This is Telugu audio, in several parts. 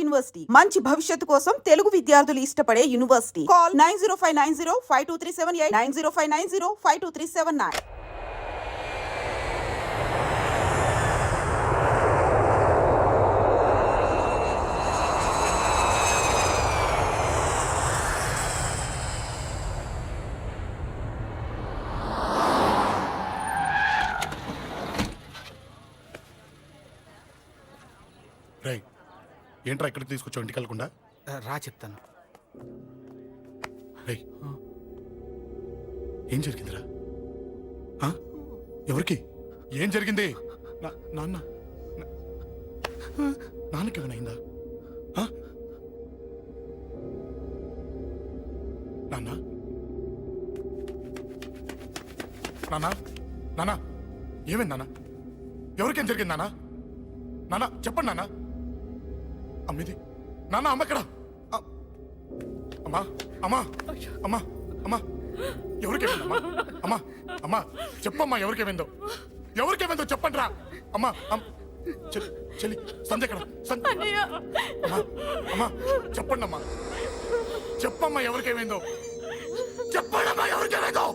యూనివర్సిటీ మంచి భవిష్యత్తు కోసం తెలుగు విద్యార్థులు ఇష్టపడే యూనివర్సిటీ. కాల్ 9059052378 9059052379. రై ఏంట్రా ఇక్కడికి తీసుకొచ్చావు ఇంటికి వెళ్ళకుండా? రా చెప్తాను. రై ఏం జరిగిందిరా? ఆ? ఎవరికి ఏం జరిగింది? నాన్న నాన్నకి ఏమైనా అయిందా? నాన్న నాన్న నాన్న ఏమైంది నాన్న? ఎవరికేం జరిగింది నాన్న? నాన్న చెప్పండి నాన్న. అమ్మిది నాన్న అమ్మ ఎక్కడ? అమ్మా అమ్మా అమ్మా అమ్మా ఎవరికేమైందమ్మా? అమ్మా అమ్మా చెప్పమ్మా ఎవరికేమైందో చెప్పండి రా. అమ్మా చెల్లి సంధ్య ఎక్కడ? అమ్మా అమ్మా చెప్పండి అమ్మా. చెప్పమ్మా ఎవరికేమైందో చెప్పండి అమ్మా ఎవరికేమైందో.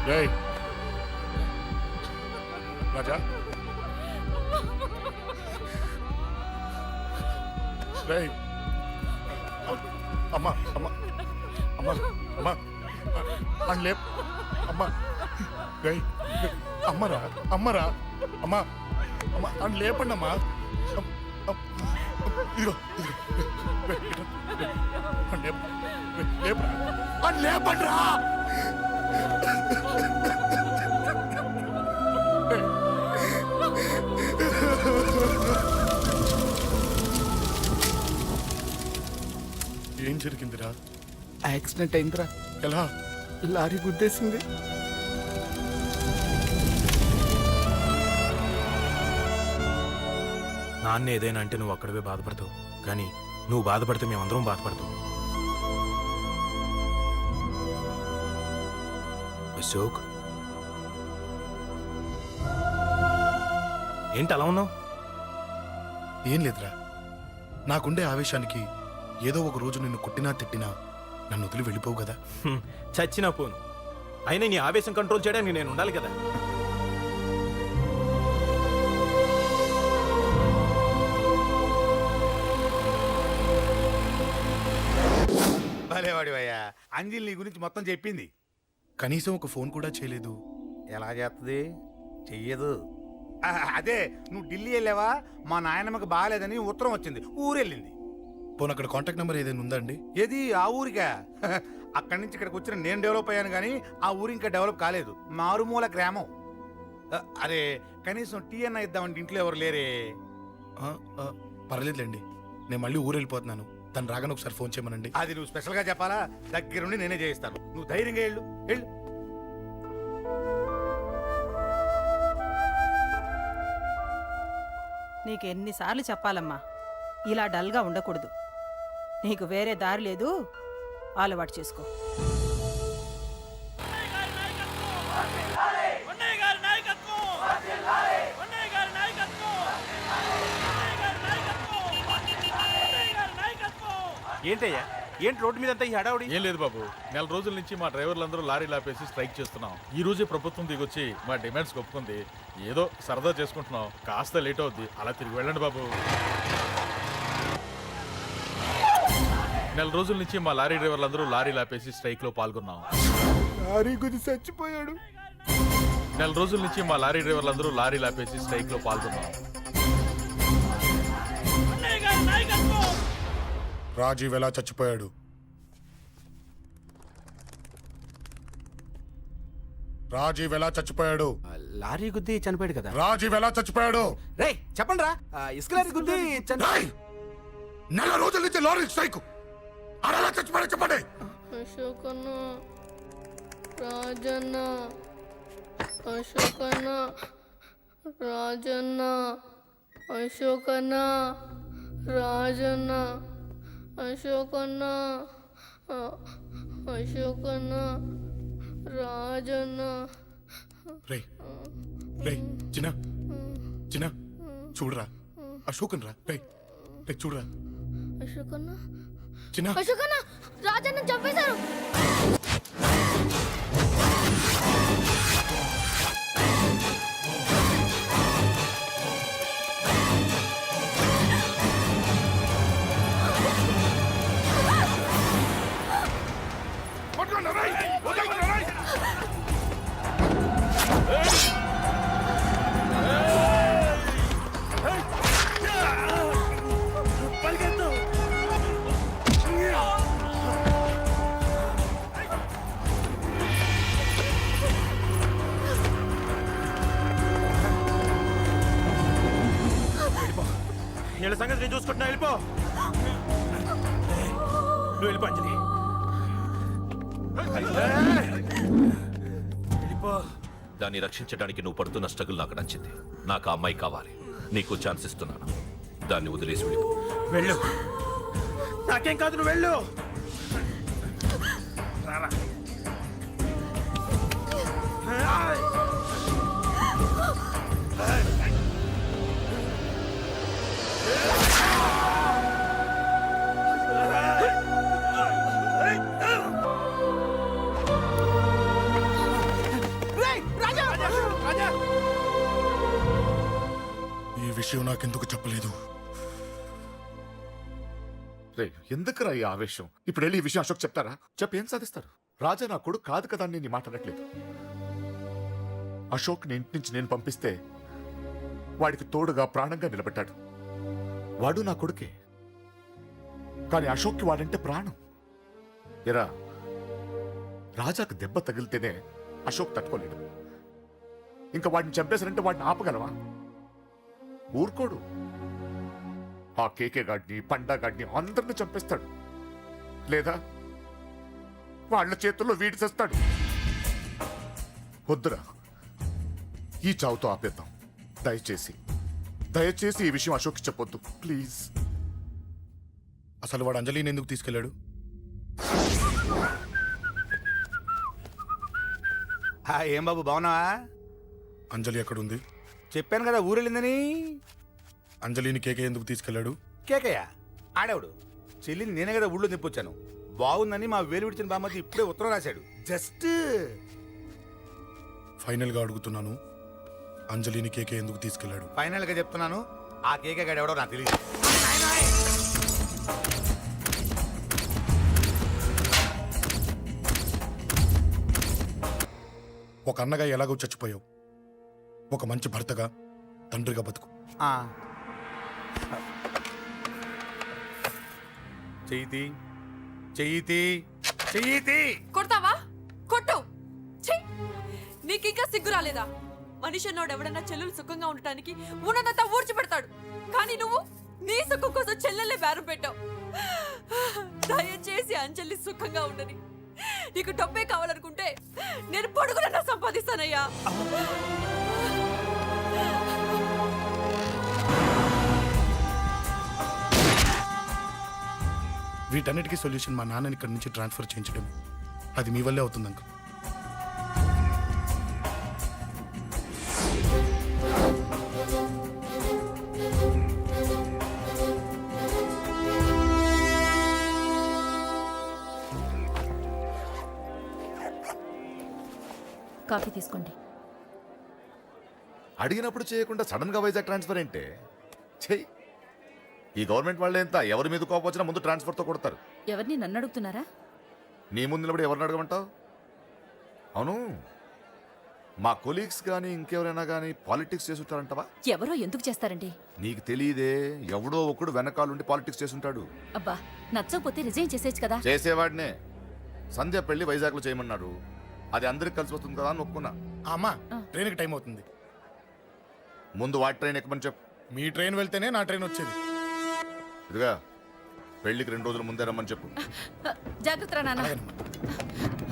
రేయ్ రాజా రేయ్ అమ్మా అమ్మా అమ్మా అమ్మా అని లేప్ అమ్మా. రేయ్ అమ్మరా అమ్మరా అమ్మా అమ్మా అని లేపండి అమ్మా. ఇదిగో లేపరా అని లేపండి రా. ఏం జరిగిందిరా? యాక్సిడెంట్ అయిందిరా. ఎలా? లారీ గుద్దేసింది. నాన్న ఏదైనా అంటే నువ్వు అక్కడవే బాధపడతావు, కానీ నువ్వు బాధపడితే మేమందరం బాధపడతాం. అశోక్ ఏంటి అలా ఉన్నావు? ఏం లేదురా, నాకుండే ఆవేశానికి ఏదో ఒక రోజు నిన్ను కొట్టినా తిట్టినా నన్ను వదిలి వెళ్ళిపోవు కదా. చచ్చినా పోను, అయినా నీ ఆవేశం కంట్రోల్ చేయడానికి నేను ఉండాలి కదా. భలేవాడివయ్యా, అంజలి నీ గురించి మొత్తం చెప్పింది. కనీసం ఒక ఫోన్ కూడా చేయలేదు. ఎలా చేస్తుంది? చెయ్యదు. అదే నువ్వు ఢిల్లీ వెళ్ళావా, మా నాయనమ్మకి బాగాలేదని ఉత్తరం వచ్చింది, ఊరెళ్ళింది. పోనీ అక్కడ కాంటాక్ట్ నెంబర్ ఏదైనా ఉందా అండి? ఏది ఆ ఊరికా? అక్కడి నుంచి ఇక్కడికి వచ్చిన నేను డెవలప్ అయ్యాను కానీ ఆ ఊరు ఇంకా డెవలప్ కాలేదు, మారుమూల గ్రామం. అరే కనీసం టీ అన్న ఇద్దామంటే ఇంట్లో ఎవరు లేరే. పర్లేదులేండి, నేను మళ్ళీ ఊరు వెళ్ళిపోతున్నాను. తను రాగానే ఒకసారి ఫోన్ చేయమనండి. అది నువ్వు స్పెషల్గా చెప్పాలా? దగ్గరుండి నేనే చేయిస్తాను, నువ్వు ధైర్యంగా వెళ్ళు. వెళ్ళు. నీకు ఎన్నిసార్లు చెప్పాలమ్మా, ఇలా డల్గా ఉండకూడదు. నీకు వేరే దారి లేదు, అలవాటు చేసుకో. ఏంటయ్యా, ఏంటి రోడ్డు మీద అంతా ఈ హడావుడి? ఏం లేదు బాబు, నెల రోజుల నుంచి మా డ్రైవర్లందరూ లారీలు ఆపేసి స్ట్రైక్ చేస్తున్నాం. ఈ రోజే ప్రభుత్వం దిగొచ్చి మా డిమాండ్స్ ఒప్పుకుంది. ఏదో సరదా చేసుకుంటున్నాం, కాస్త లేట్ అవుద్ది, అలా తిరిగి వెళ్ళండి బాబు. నెల రోజుల నుంచి మా లారీ డ్రైవర్లందరూ లారీలు ఆపేసి స్ట్రైక్ లో పాల్గొన్నాం. లారీ గుద్ది చచ్చిపోయాడు. నెల రోజుల నుంచి మా లారీ డ్రైవర్లందరూ లారీలు ఆపేసి స్ట్రైక్ లో పాల్గొన్నాం. రాజీవ్ ఎలా చచ్చిపోయాడు? రాజీవ్ ఎలా చచ్చిపోయాడు? లారీ గుద్ది చనిపోయాడు కదా. రాజీవ్ ఎలా చచ్చిపోయాడు? రే చెప్పండి రా, ఇసుక లారీ గుద్ది రాయ్! నెల రోజుల నుంచి లారీ స్ట్రైక్, అలా చచ్చిపోయాడు చెప్పండి. అశోకన్న, రాజన్న, అశోకన్న, రాజన్న, అశోకన్న, రాజన్న, అశోకన్న, అశోకన్న, రాజన్న. రే రే చిన్న చిన్న చూడరా, అశోకన్ రా. రే రే చూడరా అశోకన్న, చిన్న. అశోకన్న, రాజన్న చంపేశారు. వీళ్ళ సంగతి నేను చూసుకుంటున్నా, వెళ్ళిపో. నువ్వు వెళ్ళిపో అంజలి, వెళ్ళిపో. దాన్ని రక్షించడానికి నువ్వు పడుతున్న స్ట్రగుల్ నాకు నచ్చింది. నాకు ఆ అమ్మాయి కావాలి. నీకు ఛాన్స్ ఇస్తున్నాను. దాన్ని వదిలేసి వెళ్ళిపో. వెళ్ళు, నాకేం కాదు, నువ్వు వెళ్ళు. రారా. ఈ విషయం నాకెందుకు చెప్పలేదు? రే ఎందుకురా ఈ ఆవేశం? ఇప్పుడు వెళ్ళి ఈ విషయం అశోక్ చెప్తారా? చెప్పి ఏం సాధిస్తారు? రాజా నా కొడుకు కాదు కదా అని నేను మాట్లాడట్లేదు. అశోక్ ని ఇంటి నుంచి నేను పంపిస్తే వాడికి తోడుగా ప్రాణంగా నిలబెట్టాడు. వాడు నా కొడుకే, కానీ అశోక్కి వాడంటే ప్రాణం. ఎరా, రాజాకు దెబ్బ తగిలితేనే అశోక్ తట్టుకోలేడు. ఇంకా వాడిని చంపేశారంటే వాడిని ఆపగలవా? ఊరుకోడు. ఆ కేకే గాడిని, పండా గాడిని అందరిని చంపేస్తాడు. లేదా వాళ్ళ చేతుల్లో వీడి చేస్తాడు. వద్దురా, ఈ చావుతో ఆపేద్దాం. దయచేసి ఈ విషయం అశోక్కి చెప్పొద్దు ప్లీజ్. అసలు వాడు అంజలిని ఎందుకు తీసుకెళ్ళాడు? ఏం బాబు బాగున్నావా? అంజలి ఎక్కడుంది? చెప్పాను కదా ఊరెళ్ళిందని. అంజలిని కేకే ఎందుకు తీసుకెళ్ళాడు? కేకయ్య ఆడేవాడు. చెల్లిని నేనే కదా ఊళ్ళో తిప్పొచ్చాను. బాగుందని మా వేలు విడిచిన బామ్మది ఇప్పుడే ఉత్తరం రాశాడు. జస్ట్ ఫైనల్ గా అడుగుతున్నాను, అంజలిని కేకే ఎందుకు తీసుకెళ్ళాడు? ఫైనల్ గా చెప్తున్నాను, ఆ కేకే గాడు ఎవడో నాకు తెలియదు. ఒక అన్నగా ఎలాగో చచ్చిపోయావు, ఒక మంచి భర్తగా, తండ్రిగా బతుకు. చెయ్యితి చెయ్యితి చెయ్యితి. కొడతావా? కొట్టు. ఛీ! నీకింకా సిగ్గు రాలేదా? మనిషి అన్నోడు ఎవడన్నా చెల్లెలు సుఖంగా ఉండటానికి ఉన్నదంతా ఊడ్చి పెడతాడు. కానీ నువ్వు నీ సుఖం కోసం చెల్లెల్లే బేరం పెట్టావు. దయచేసి అంజలి సుఖంగా ఉండని. నీకు డబ్బే కావాలనుకుంటే నేను పొడుగునన్నా సంపాదిస్తానయ్యా. వీటన్నిటికీ సొల్యూషన్ మా నాన్నని ఇక్కడి నుంచి ట్రాన్స్ఫర్ చేయించడం. అది మీ వల్లే అవుతుంది అంకుల్. కాఫీ తీసుకోండి. అడిగినప్పుడు చేయకుండా సడన్ గా వైజాగ్ ట్రాన్స్ఫర్ ఏంటే? చెయ్యి. ఈ గవర్నమెంట్ వాళ్ళే ఎంత ఎవరి మీద కోపం వచ్చినా ముందు ట్రాన్స్ఫర్తో కొడతారు. ఎవరిని నన్ను అడుగుతున్నారా? నీ ముందు నిలబడి ఎవరిని అడగమంటావు? అవును, మా కొలీగ్స్ కానీ ఇంకెవరైనా కానీ పాలిటిక్స్ చేస్తుంటారంటవా? ఎవరో ఎందుకు చేస్తారండి? నీకు తెలియదే, ఎవడో ఒకడు వెనకాలండి పాలిటిక్స్ చేస్తుంటాడు. అబ్బా, నచ్చకపోతే రిజైన్ చేసేచ్చు కదా. చేసేవాడినే. సంధ్య పెళ్లి వైజాగ్లో చేయమన్నాడు. అది అందరికి కలిసి వస్తుంది కదా అని ఒప్పుకున్నా. అమ్మా, ట్రైన్కి టైం అవుతుంది. ముందు వాటి ట్రైన్ ఎక్కమని చెప్పు. మీ ట్రైన్ వెళ్తేనే నా ట్రైన్ వచ్చేది. ఇదిగా పెళ్లికి 2 రోజుల ముందే రమ్మని చెప్పు. జాగ్రత్త నాన్న. అలాగేనమ్మా.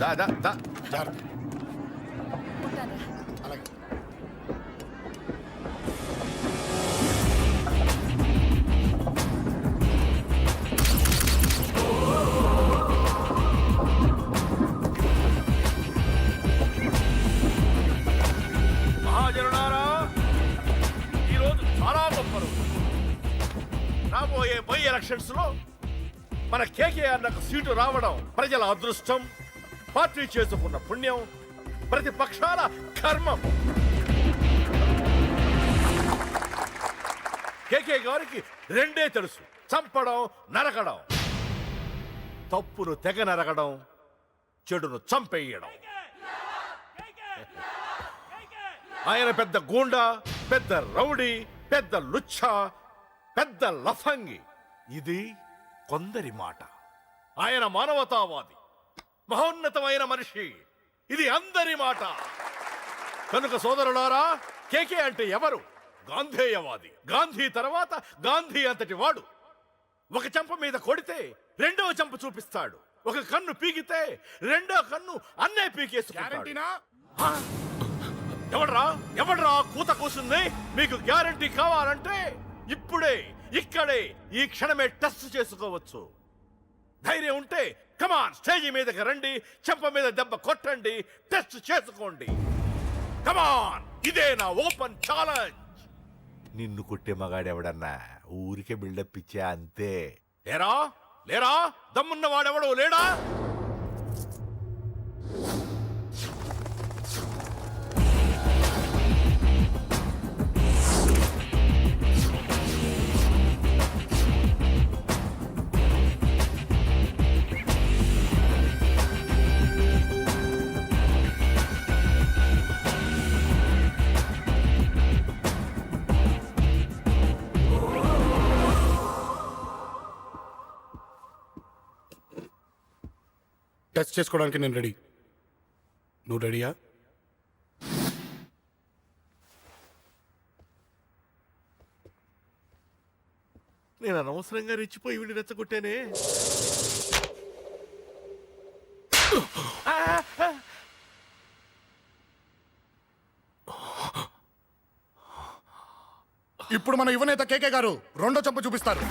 దా దా దా. జాగ్రత్త. ఉంటానురా. అలాగే. మహాజనులారా, ఈరోజు చాలా గొప్ప రోజు. రాబోయే బై ఎలక్షన్స్ లో మన కేకేఆర్ నాకు సీటు రావడం ప్రజల అదృష్టం, పార్టీ చేసుకున్న పుణ్యం, ప్రతిపక్షాల కర్మం. కేకే గారికి రెండే తెలుసు: చంపడం, నరకడం. తప్పును తెగ నరకడం, చెడును చంపేయడం. ఆయన పెద్ద గూండా, పెద్ద రౌడీ, పెద్ద లుచ్చ, పెద్ద లఫంగి. ఇది కొందరి మాట. ఆయన మానవతావాది, మహోన్నతమైన మనిషి. ఇది అందరి మాట. కనుక సోదరులారా, కేకే అంటే ఎవరు? గాంధేయవాది. గాంధీ తర్వాత గాంధీ అంతటి వాడు. ఒక చెంప మీద కొడితే రెండవ చెంప చూపిస్తాడు. ఒక కన్ను పీకితే రెండో కన్ను అన్నే పీకేసుకుంటాడు. ఆ? ఎవడ్రా కూత కూసింది? మీకు గ్యారంటీ కావాలంటే ఇప్పుడే, ఇక్కడే, ఈ క్షణమే టెస్ట్ చేసుకోవచ్చు. ధైర్యం ఉంటే కమాన్, స్టేజీ మీదకి రండి, చెంప మీద దెబ్బ కొట్టండి, టెస్ట్ చేసుకోండి. కమాన్, ఇదే నా ఓపెన్ ఛాలెంజ్. నిన్ను కొట్టే మగాడెవడన్నా ఊరికే బిల్డప్ ఇచ్చా అంతే. లేరా దమ్మున్న వాడెవడు లేడా? టెస్ట్ చేసుకోవడానికి నేను రెడీ. నువ్వు రెడీయా? నేను అనవసరంగా రెచ్చిపోయి వీడిని రెచ్చగొట్టానే. ఇప్పుడు మన యువనేత కేకే గారు రెండో చెంప చూపిస్తారు.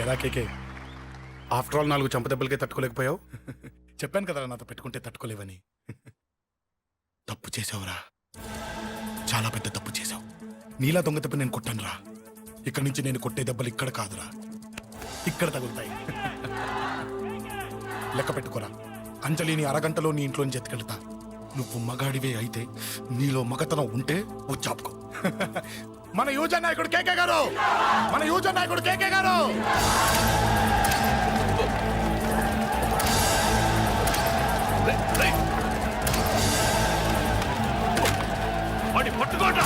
ఎలా కేకే, ఆఫ్టర్ ఆల్ 4 చెంప దెబ్బలకే తట్టుకోలేకపోయావు? చెప్పాను కదా నాతో పెట్టుకుంటే తట్టుకోలేవని. తప్పు చేసావురా, చాలా పెద్ద తప్పు చేసావు. నీలా దొంగ దెబ్బ నేను కొట్టాను రా. ఇక్కడి నుంచి నేను కొట్టే దెబ్బలు ఇక్కడ కాదురా, ఇక్కడ తగులుతాయి. లెక్క పెట్టుకోరా. అంజలిని అరగంటలో నీ ఇంట్లోని ఎత్తుకెళ్తా. నువ్వు మగాడివే అయితే, నీలో మగతనం ఉంటే వచ్చాపుకో. మన యువజన నాయకుడు కేకే గారు, మన యువజన నాయకుడు కేకే గారు. పట్టుకోట.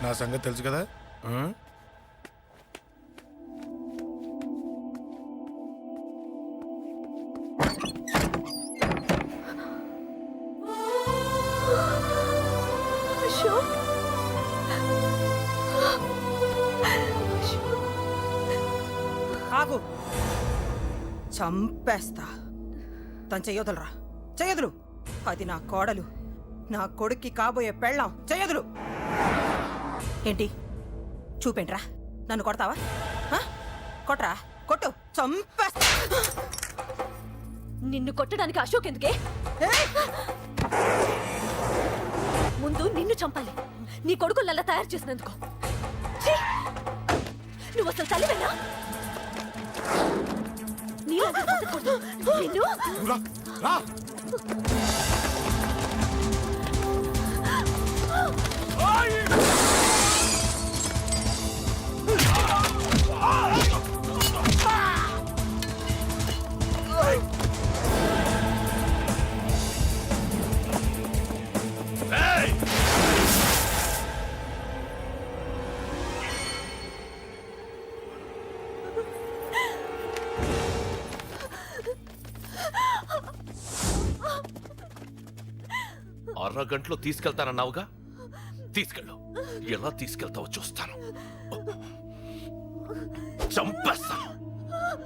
నా సంగతి తెలుసు కదా. అశోక్ ఆగు చంపేస్తా తను చెయ్యొదలరా చెయ్యదులు అది నా కోడలు నా కొడుక్కి కాబోయే పెళ్ళాం చెయ్యదులు ఏంటి చూపేంట్రా నన్ను కొడతావా ఆ? కొట్రా కొట్టు చంపేస్తా నిన్ను కొట్టడానికి అశోక్ ఎందుకే ముందు నిన్ను చంపాలి నీ కొడుకులల్లా తయారు చేసినందుకు ఛీ! నువ్వు అసలు తల్లివేనా నీలాగా బతకూడదు. నిన్ను రా, రా. అరగంటలో తీసుకెళ్తానన్నావుగా తీసుకెళ్ళు ఎలా తీసుకెళ్తావో చూస్తాను చంపేస్తాను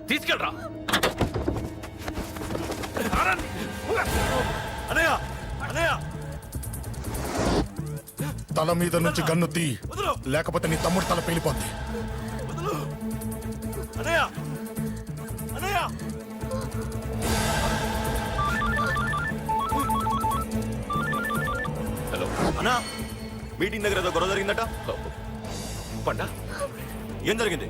తీసుకెళ్ళరా అనయ్య అనయ్య తల మీద నుంచి గన్ను తీ, లేకపోతే నీ తమ్ముడు తల పేలిపోద్ది. అనయ్య అనయ్య హలో అన్నా మీటింగ్ దగ్గర ఏదో గొడవ జరిగిందట పండా ఏం జరిగింది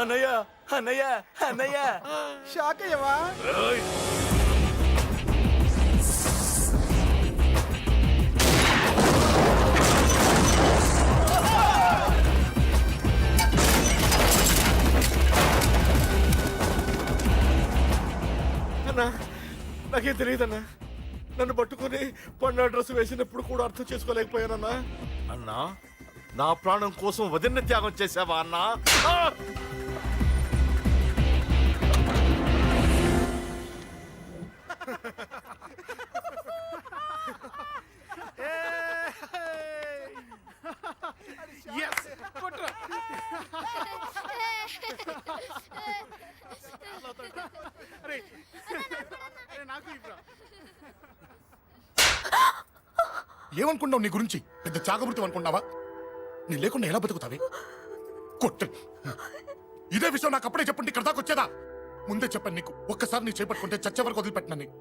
అన్నయ్య అన్నయ్య అన్నయ్య షాక్ అయ్యవా ఏయ్! అన్నా నాకేం తెలియదన్నా నన్ను పట్టుకొని పండు డ్రెస్ వేసినప్పుడు కూడా అర్థం చేసుకోలేకపోయానన్నా. అన్నా నా ప్రాణం కోసం వదిన త్యాగం చేసావా అన్నా ఆ! ఏమనుకున్నావు నీ గురించి? పెద్ద చాగమృతం అనుకున్నావా? నీ లేకుండా ఎలా బతుకుతావే? కొట్టు. ఇదే విషయం నాకు అప్పుడే చెప్పుంటే ఇక్కడ దాకా వచ్చేదా? ముందే చెప్పాను నీకు, ఒక్కసారి నీ చేపట్టుకుంటే చచ్చే వరకు వదిలిపెట్టినా నీకు.